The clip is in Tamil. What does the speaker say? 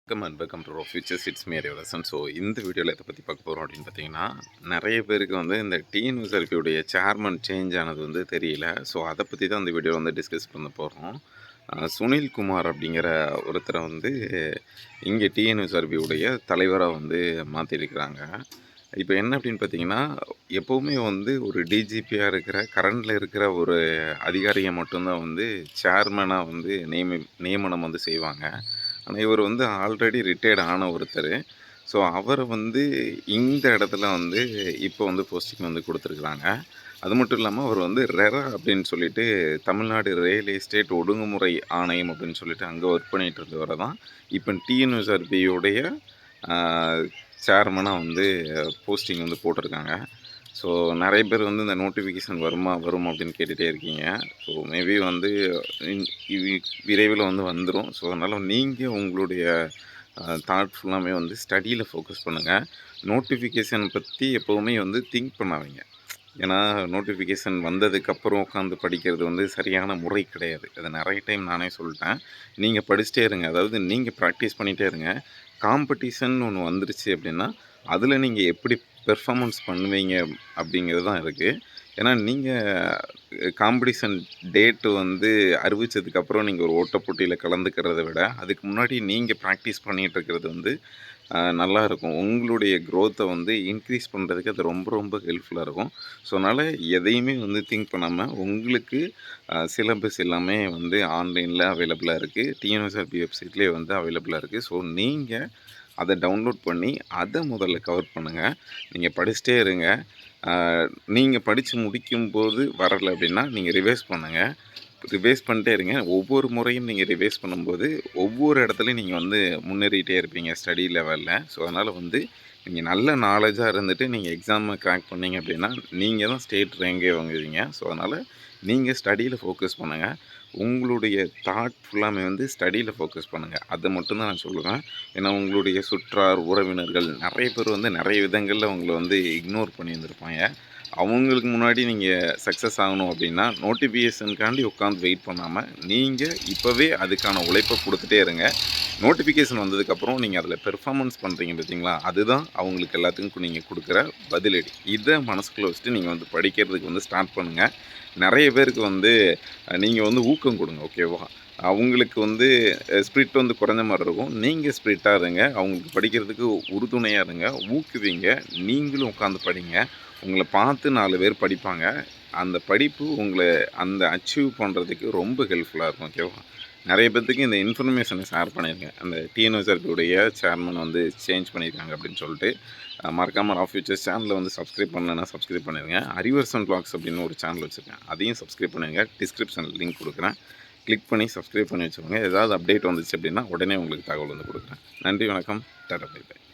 Welcome to futures it's me Arivarasan. So இந்த வீடியோவில் எதை பற்றி பார்க்க போகிறோம் அப்படின்னு பார்த்தீங்கன்னா, நிறைய பேருக்கு வந்து இந்த டிஎன்யூஎஸ்ஆர்பியோடைய சேர்மன் சேஞ்ச் ஆனது வந்து தெரியல. ஸோ அதை பற்றி தான் இந்த வீடியோவில் வந்து டிஸ்கஸ் பண்ண போகிறோம். சுனில் குமார் அப்படிங்கிற ஒருத்தரை வந்து இங்கே டிஎன்யூஎஸ்ஆர்பியோடைய தலைவராக வந்து மாற்றிருக்கிறாங்க. இப்போ என்ன அப்படின்னு பார்த்தீங்கன்னா, எப்போவுமே வந்து ஒரு டிஜிபியாக இருக்கிற கரண்டில் இருக்கிற ஒரு அதிகாரியை மட்டும்தான் வந்து சேர்மனாக வந்து நியமனம் வந்து செய்வாங்க. ஆனால் இவர் வந்து ஆல்ரெடி ரிட்டையர்ட் ஆன ஒருத்தர். ஸோ அவரை வந்து இந்த இடத்துல வந்து இப்போ வந்து போஸ்டிங் வந்து கொடுத்துருக்குறாங்க. அது மட்டும் இல்லாமல் அவர் வந்து ரெரா அப்படின்னு சொல்லிட்டு தமிழ்நாடு ரியல் எஸ்டேட் ஒடுங்குமுறை ஆணையம் அப்படின்னு சொல்லிட்டு அங்கே ஒர்க் பண்ணிகிட்டு இருந்தவரை தான் இப்போ டிஎன்யூஎஸ்ஆர்பியோடைய சேர்மனாக வந்து போஸ்டிங் வந்து போட்டிருக்காங்க. ஸோ நிறைய பேர் வந்து இந்த நோட்டிஃபிகேஷன் வரும் அப்படின்னு கேட்டுகிட்டே இருக்கீங்க. ஸோ மேபி வந்து விரைவில் வந்து வந்துடும். ஸோ அதனால் நீங்கள் உங்களுடைய தாட் ஃபுல்லாமே வந்து ஸ்டடியில் ஃபோக்கஸ் பண்ணுங்கள். நோட்டிஃபிகேஷன் பற்றி எப்போவுமே வந்து திங்க் பண்ணாதீங்க. ஏன்னா நோட்டிஃபிகேஷன் வந்ததுக்கப்புறம் உட்காந்து படிக்கிறது வந்து சரியான முறை கிடையாது. அதை நிறைய டைம் நானே சொல்லிட்டேன். நீங்கள் படிச்சுட்டே இருங்க. அதாவது நீங்கள் ப்ராக்டிஸ் பண்ணிகிட்டே இருங்க. காம்படிஷன் ஒன்று வந்துருச்சு அப்படின்னா அதில் நீங்கள் எப்படி பெர்ஃபார்மன்ஸ் பண்ணுவீங்க அப்படிங்கிறது தான் இருக்குது. ஏன்னா நீங்கள் காம்படிஷன் டேட்டு வந்து அறிவித்ததுக்கப்புறம் நீங்கள் ஒரு ஓட்ட போட்டியில் கலந்துக்கிறத விட அதுக்கு முன்னாடி நீங்கள் ப்ராக்டிஸ் பண்ணிகிட்டு இருக்கிறது வந்து நல்லாயிருக்கும். உங்களுடைய க்ரோத்தை வந்து இன்க்ரீஸ் பண்ணுறதுக்கு அது ரொம்ப ரொம்ப ஹெல்ப்ஃபுல்லாக இருக்கும். ஸோ அதனால் எதையுமே வந்து திங்க் பண்ணாமல் உங்களுக்கு சிலபஸ் எல்லாமே வந்து ஆன்லைனில் அவைலபிளாக இருக்குது. டிஎன்எஸ்ஆர்பி வெப்சைட்லேயே வந்து அவைலபிளாக இருக்குது. ஸோ நீங்கள் அதை டவுன்லோட் பண்ணி அதை முதல்ல கவர் பண்ணுங்கள். நீங்கள் படிச்சுட்டே இருங்க. நீங்கள் படித்து முடிக்கும்போது வரலை அப்படின்னா நீங்கள் ரிவைஸ் பண்ணுங்கள். ரிவைஸ் பண்ணிட்டே இருங்க. ஒவ்வொரு முறையும் நீங்கள் ரிவைஸ் பண்ணும்போது ஒவ்வொரு இடத்துலையும் நீங்கள் வந்து முன்னேறிகிட்டே இருப்பீங்க ஸ்டடி லெவலில். ஸோ அதனால் வந்து நீங்கள் நல்ல நாலேஜாக இருந்துட்டு நீங்கள் எக்ஸாமை க்ராக் பண்ணிங்க அப்படின்னா நீங்கள் தான் ஸ்டேட் ரேங்கே வாங்குவீங்க. ஸோ அதனால் நீங்கள் ஸ்டடியில் ஃபோக்கஸ் பண்ணுங்கள். உங்களுடைய தாட் ஃபுல்லாமே வந்து ஸ்டடியில் ஃபோக்கஸ் பண்ணுங்கள். அதை மட்டும்தான் நான் சொல்லுவேன். ஏன்னா உங்களுடைய சுற்றார் உறவினர்கள் நிறைய பேர் வந்து நிறைய விதங்களில் உங்களை வந்து இக்னோர் பண்ணி வந்திருப்பாங்க. அவங்களுக்கு முன்னாடி நீங்கள் சக்ஸஸ் ஆகணும் அப்படின்னா நோட்டிஃபிகேஷனுக்காண்டி உட்காந்து வெயிட் பண்ணாமல் நீங்கள் இப்போவே அதுக்கான உழைப்பை கொடுத்துட்டே இருங்க. நோட்டிஃபிகேஷன் வந்ததுக்கப்புறம் நீங்கள் அதில் பெர்ஃபார்மன்ஸ் பண்ணுறீங்க பார்த்தீங்களா, அதுதான் அவங்களுக்கு எல்லாத்துக்கும் நீங்கள் கொடுக்குற பதிலடி. இதை மனசுக்குள்ளே வச்சுட்டு நீங்கள் வந்து படிக்கிறதுக்கு வந்து ஸ்டார்ட் பண்ணுங்கள். நிறைய பேருக்கு வந்து நீங்கள் வந்து ஊக்கம் கொடுங்க. ஓகேவா? அவங்களுக்கு வந்து ஸ்பிரிட் வந்து குறைஞ்ச மாதிரி இருக்கும். நீங்கள் ஸ்பிரிட்டாக இருங்க. அவங்களுக்கு படிக்கிறதுக்கு உறுதுணையாக இருங்க, ஊக்குவிங்க. நீங்களும் உட்காந்து படிங்க. உங்களை பார்த்து 4 பேர் படிப்பாங்க. அந்த படிப்பு உங்களை அந்த அச்சீவ் பண்ணுறதுக்கு ரொம்ப ஹெல்ப்ஃபுல்லாக இருக்கும். ஓகேவா? நிறைய பேர்த்துக்கு இந்த இன்ஃபர்மேஷனை ஷேர் பண்ணியிருக்கேன். அந்த டிஎன்எஸ்ஆர்பியோடைய சேர்மன் வந்து சேஞ்ச் பண்ணியிருக்காங்க அப்படின்னு சொல்லிட்டு. மறக்காமல் ஃபியூச்சர்ஸ் சேனலில் வந்து சப்ஸ்கிரைப் பண்ணலைன்னா சப்ஸ்கிரைப் பண்ணிடுங்க. அறிவரசன் வ்ளாக்ஸ் அப்படின்னு ஒரு சேனல் வச்சுருக்கேன், அதையும் சப்ஸ்கிரைப் பண்ணுங்க. டிஸ்கிரிப்ஷனில் லிங்க் கொடுக்குறேன், கிளிக் பண்ணி சப்ஸ்கிரைப் பண்ணி வச்சுக்கோங்க. ஏதாவது அப்டேட் வந்துச்சு அப்படின்னா உடனே உங்களுக்கு தகவல் வந்து கொடுக்குறேன். நன்றி, வணக்கம், டாடா, பை பை.